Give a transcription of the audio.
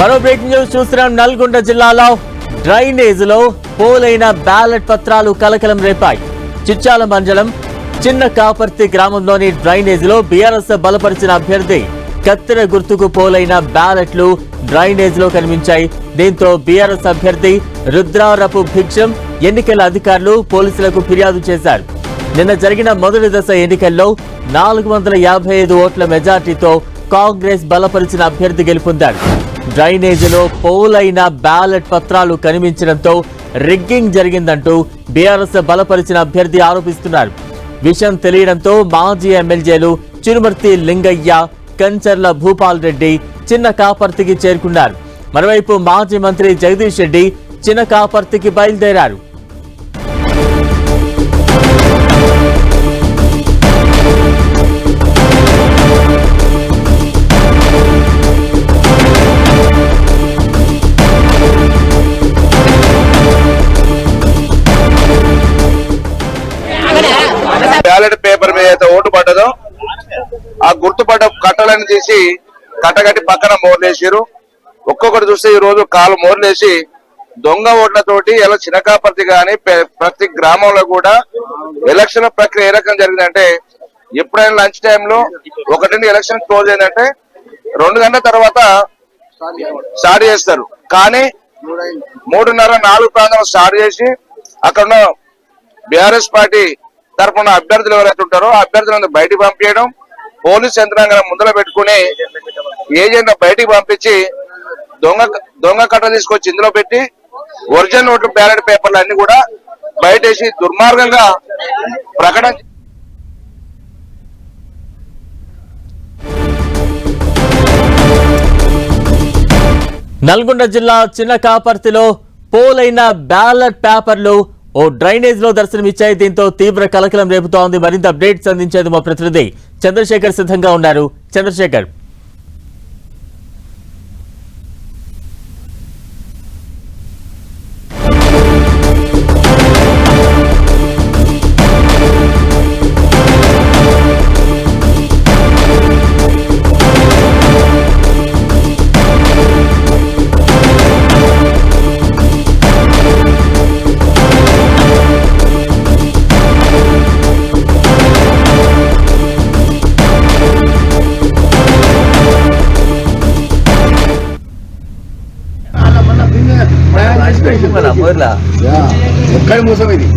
మరో breaking news చూస్తున్నాం. నల్గొండ జిల్లాలో డ్రైనేజ్ లో పోలైన బ్యాలెట్ పత్రాలు కలకలం రేపాయి. చిచ్చాల మండలం చిన్న కాపర్తి గ్రామంలోని డ్రైనేజ్ లో బీఆర్ఎస్ బలపరిచిన అభ్యర్థి కత్తెర గుర్తుకు పోలైన బ్యాలెట్లు డ్రైనేజ్ లో కనిపించాయి. దీంతో బీఆర్ఎస్ అభ్యర్థి రుద్రారపు భిక్షం ఎన్నికల అధికారులు పోలీసులకు ఫిర్యాదు చేశారు. నిన్న జరిగిన మొదటి దశ ఎన్నికల్లో 455 ఓట్ల మెజార్టీతో కాంగ్రెస్ బలపరిచిన అభ్యర్థి గెలుపొందారు. డ్రైనేజీలో పోలైన బ్యాలెట్ పత్రాలు కనిపించడంతో రిగ్గింగ్ జరిగిందంటూ బీఆర్ఎస్ బలపరిచిన అభ్యర్థి ఆరోపిస్తున్నారు. విషయం తెలియడంతో మాజీ ఎమ్మెల్యేలు చిరుమర్తి లింగయ్య, కంచర్ల భూపాల్ రెడ్డి చిన్న కాపర్తికి చేరుకున్నారు. మరోవైపు మాజీ మంత్రి జగదీష్ రెడ్డి చిన్న కాపర్తికి బయలుదేరారు. బ్యాలెట్ పేపర్ మీద అయితే ఓటు పడ్డదో ఆ గుర్తుపడ్డ కట్టలను తీసి కట్టగట్టి పక్కన మోర్లేసారు. ఒక్కొక్కటి చూస్తే ఈ రోజు కాలు మోర్లేసి దొంగ ఓట్లతోటి ఇలా చిన్నకాపర్తి గాని ప్రతి గ్రామంలో కూడా ఎలక్షన్ ప్రక్రియ ఏ రకం జరిగిందంటే, ఎప్పుడైనా లంచ్ టైంలో 1 ఎలక్షన్ క్లోజ్ అయిందంటే 2 గంటల తర్వాత స్టార్ట్ చేస్తారు. కానీ 3:30, 4 ప్రాంతం స్టార్ట్ చేసి అక్కడ ఉన్న బీఆర్ఎస్ పార్టీ తరఫున అభ్యర్థులు ఎవరైతే ఉంటారో ఆ అభ్యర్థులను బయటికి పంపించడం, పోలీస్ యంత్రాంగం ముందర పెట్టుకుని ఏజెంట్ బయటికి పంపించి దొంగ కట్ట తీసుకొచ్చి ఇందులో పెట్టి ఒరిజినల్ ఓట్లు బ్యాలెట్ పేపర్లు అన్ని కూడా బయటేసి దుర్మార్గంగా ప్రకటన. నల్గొండ జిల్లా చిన్న కాపర్తిలో పోలైన బ్యాలెట్ పేపర్లు ఓ డ్రైనేజ్ లో దర్శనమిచ్చాయి. దీంతో తీవ్ర కలకలం రేపుతోంది. మరింత అప్డేట్స్ అందించేది మా ప్రతినిధి చంద్రశేఖర్ సిద్ధంగా ఉన్నారు. చంద్రశేఖర్, ఎక్కడ మోసం ఇది